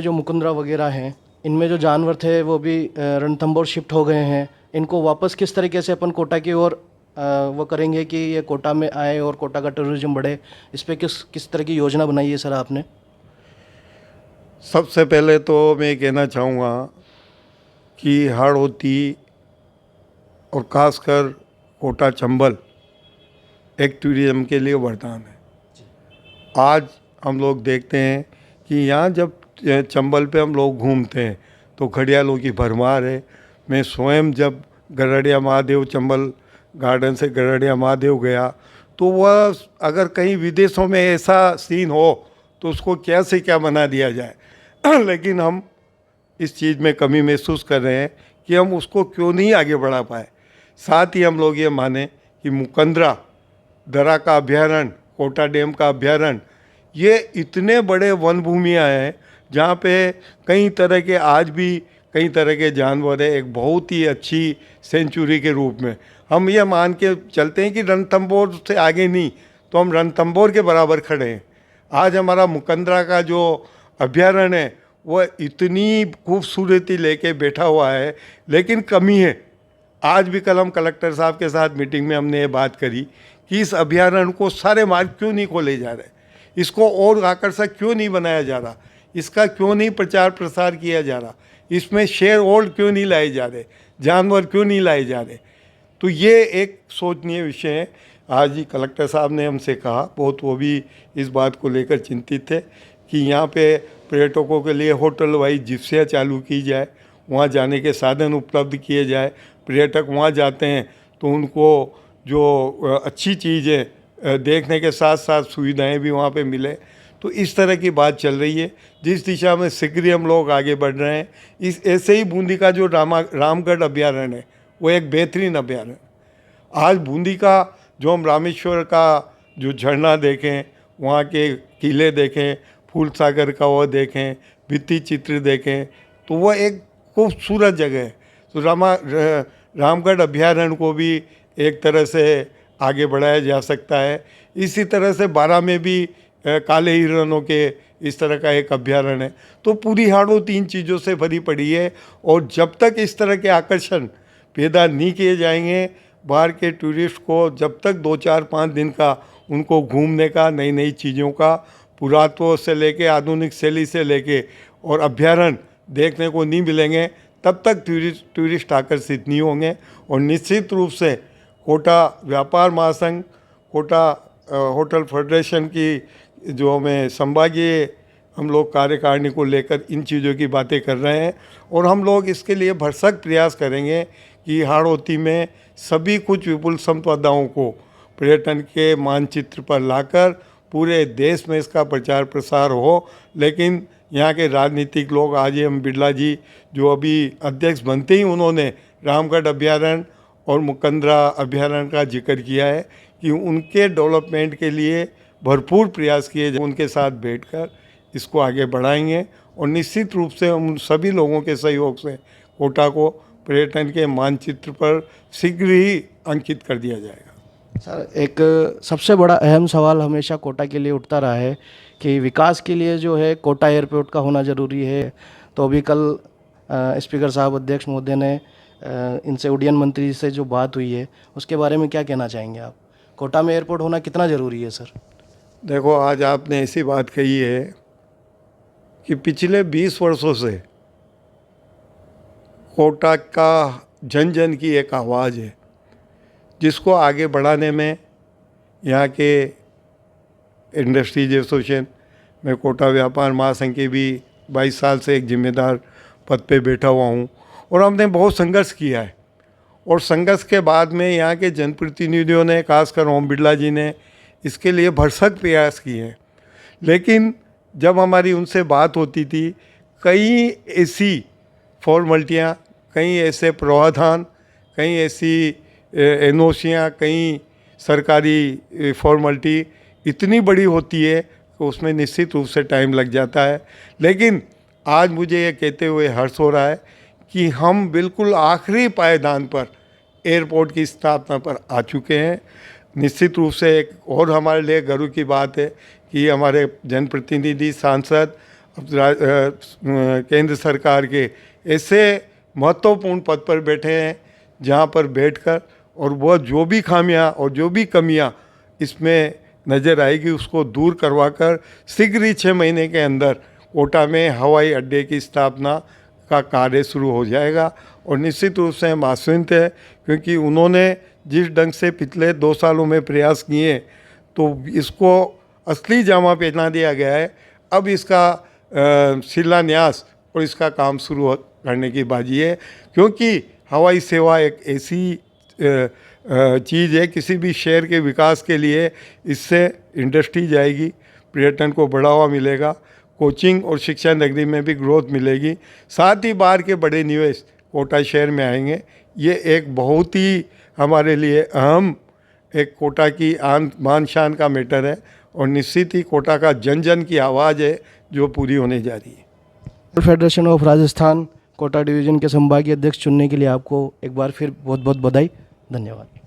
पे जो मुकुंदरा वगैरह हैं, इनमें जो जानवर थे वो भी रणथंभौर शिफ्ट हो गए हैं। इनको वापस किस तरीके से अपन कोटा की ओर वो करेंगे कि ये कोटा में आए और कोटा का टूरिज्म बढ़े, इस पे किस किस तरह की योजना बनाई है सर आपने? सबसे पहले तो मैं कहना चाहूँगा कि हाड़ौती और खासकर कोटा चंबल एक टूरिज्म के लिए वरदान है। आज हम लोग देखते हैं कि यहाँ जब चंबल पे हम लोग घूमते हैं तो घड़ियालों की भरमार है। मैं स्वयं जब गरड़िया महादेव चंबल गार्डन से गरड़िया महादेव गया तो वह अगर कहीं विदेशों में ऐसा सीन हो तो उसको क्या से क्या बना दिया जाए लेकिन हम इस चीज़ में कमी महसूस कर रहे हैं कि हम उसको क्यों नहीं आगे बढ़ा पाए। साथ ही हम लोग ये माने कि मुकंदरा दर्रा का अभ्यारण्य, कोटा डैम का अभ्यारण्य, ये इतने बड़े वन भूमियाँ हैं जहाँ पे कई तरह के आज भी कई तरह के जानवर है। एक बहुत ही अच्छी सेंचुरी के रूप में हम ये मान के चलते हैं कि रणथंभौर से आगे नहीं तो हम रणथंभौर के बराबर खड़े हैं। आज हमारा मुकंदरा का जो अभ्यारण्य है वो इतनी खूबसूरती लेके बैठा हुआ है, लेकिन कमी है। आज भी कल हम कलेक्टर साहब के साथ मीटिंग में हमने ये बात करी कि इस अभ्यारण्य को सारे मार्ग क्यों नहीं खोले जा रहे, इसको और आकर्षक क्यों नहीं बनाया जा रहा, इसका क्यों नहीं प्रचार प्रसार किया जा रहा, इसमें शेर होल्ड क्यों नहीं लाए जा रहे, जानवर क्यों नहीं लाए जा रहे। तो ये एक सोचनीय विषय है। आज ही कलेक्टर साहब ने हमसे कहा, बहुत वो भी इस बात को लेकर चिंतित थे कि यहाँ पे पर्यटकों के लिए होटल वाइज जिप्सियाँ चालू की जाए, वहाँ जाने के साधन उपलब्ध किए जाए। पर्यटक वहाँ जाते हैं तो उनको जो अच्छी चीज़ें देखने के साथ साथ सुविधाएं भी वहाँ पे मिले। तो इस तरह की बात चल रही है जिस दिशा में शीघ्र ही हम लोग आगे बढ़ रहे हैं। इस ऐसे ही बूंदी का जो रामगढ़ अभ्यारण्य है वो एक बेहतरीन अभ्यारण्य। आज बूंदी का जो हम रामेश्वर का जो झरना देखें, वहाँ के किले देखें, फूल सागर का वो देखें, भित्ति चित्र देखें, तो वह एक खूबसूरत जगह है। तो रामगढ़ अभ्यारण्य को भी एक तरह से आगे बढ़ाया जा सकता है। इसी तरह से बारा में भी काले हिरणों के इस तरह का एक अभ्यारण्य है। तो पूरी हाड़ौती इन चीज़ों से भरी पड़ी है और जब तक इस तरह के आकर्षण पैदा नहीं किए जाएंगे, बाहर के टूरिस्ट को जब तक 2-4-5 दिन का उनको घूमने का, नई नई चीज़ों का, पुरातत्व से लेके आधुनिक शैली से लेके और अभ्यारण्य देखने को नहीं मिलेंगे, तब तक टूरिस्ट आकर्षित नहीं होंगे। और निश्चित रूप से कोटा व्यापार महासंघ, कोटा होटल फेडरेशन की जो हमें संभागीय हम लोग कार्यकारिणी को लेकर इन चीज़ों की बातें कर रहे हैं और हम लोग इसके लिए भरसक प्रयास करेंगे कि हाड़ौती में सभी कुछ विपुल संपदाओं को पर्यटन के मानचित्र पर लाकर पूरे देश में इसका प्रचार प्रसार हो। लेकिन यहाँ के राजनीतिक लोग, आज एम बिरला जी जो अभी अध्यक्ष बनते ही उन्होंने रामगढ़ अभ्यारण्य और मुकंदरा अभ्यारण्य का जिक्र किया है कि उनके डेवलपमेंट के लिए भरपूर प्रयास किए जाए। उनके साथ बैठकर इसको आगे बढ़ाएंगे और निश्चित रूप से उन सभी लोगों के सहयोग से कोटा को पर्यटन के मानचित्र पर शीघ्र ही अंकित कर दिया जाएगा। सर, एक सबसे बड़ा अहम सवाल हमेशा कोटा के लिए उठता रहा है कि विकास के लिए जो है कोटा एयरपोर्ट का होना ज़रूरी है। तो अभी कल स्पीकर साहब, अध्यक्ष महोदय ने इनसे उड्डयन मंत्री से जो बात हुई है उसके बारे में क्या कहना चाहेंगे आप? कोटा में एयरपोर्ट होना कितना ज़रूरी है सर? देखो, आज आपने ऐसी बात कही है कि पिछले 20 वर्षों से कोटा का जन जन की एक आवाज़ है जिसको आगे बढ़ाने में यहाँ के इंडस्ट्रीज एसोसिएशन में कोटा व्यापार महासंघ के भी 22 साल से एक जिम्मेदार पद पे बैठा हुआ हूँ और हमने बहुत संघर्ष किया है। और संघर्ष के बाद में यहाँ के जनप्रतिनिधियों ने, खासकर ओम बिरला जी ने, इसके लिए भरसक प्रयास किए हैं। लेकिन जब हमारी उनसे बात होती थी, कई ऐसी फॉर्मलिटियाँ, कई ऐसे प्रावधान, कई ऐसी एनओसियाँ, कई सरकारी फॉर्मलिटी इतनी बड़ी होती है कि उसमें निश्चित रूप से टाइम लग जाता है। लेकिन आज मुझे ये कहते हुए हर्ष हो रहा है कि हम बिल्कुल आखिरी पायदान पर एयरपोर्ट की स्थापना पर आ चुके हैं। निश्चित रूप से एक और हमारे लिए गर्व की बात है कि हमारे जनप्रतिनिधि, सांसद केंद्र सरकार के ऐसे महत्वपूर्ण पद पर बैठे हैं जहाँ पर बैठकर और वह जो भी खामियां और जो भी कमियां इसमें नज़र आएगी उसको दूर करवाकर शीघ्र ही 6 महीने के अंदर कोटा में हवाई अड्डे की स्थापना का कार्य शुरू हो जाएगा। और निश्चित रूप से हम आश्वस्त हैं क्योंकि उन्होंने जिस ढंग से पिछले 2 सालों में प्रयास किए तो इसको असली जामा पहना दिया गया है। अब इसका शिलान्यास और इसका काम शुरू करने की बाजी है क्योंकि हवाई सेवा एक ऐसी चीज़ है, किसी भी शहर के विकास के लिए इससे इंडस्ट्री जाएगी, पर्यटन को बढ़ावा मिलेगा, कोचिंग और शिक्षा नगरी में भी ग्रोथ मिलेगी, साथ ही बाहर के बड़े निवेश कोटा शहर में आएंगे। ये एक बहुत ही हमारे लिए अहम एक कोटा की मान शान का मैटर है और निश्चित ही कोटा का जन जन की आवाज़ है जो पूरी होने जा रही है। Federation of Rajasthan Kota division के संभागीय अध्यक्ष चुनने के लिए आपको एक बार फिर बहुत बहुत बधाई, धन्यवाद।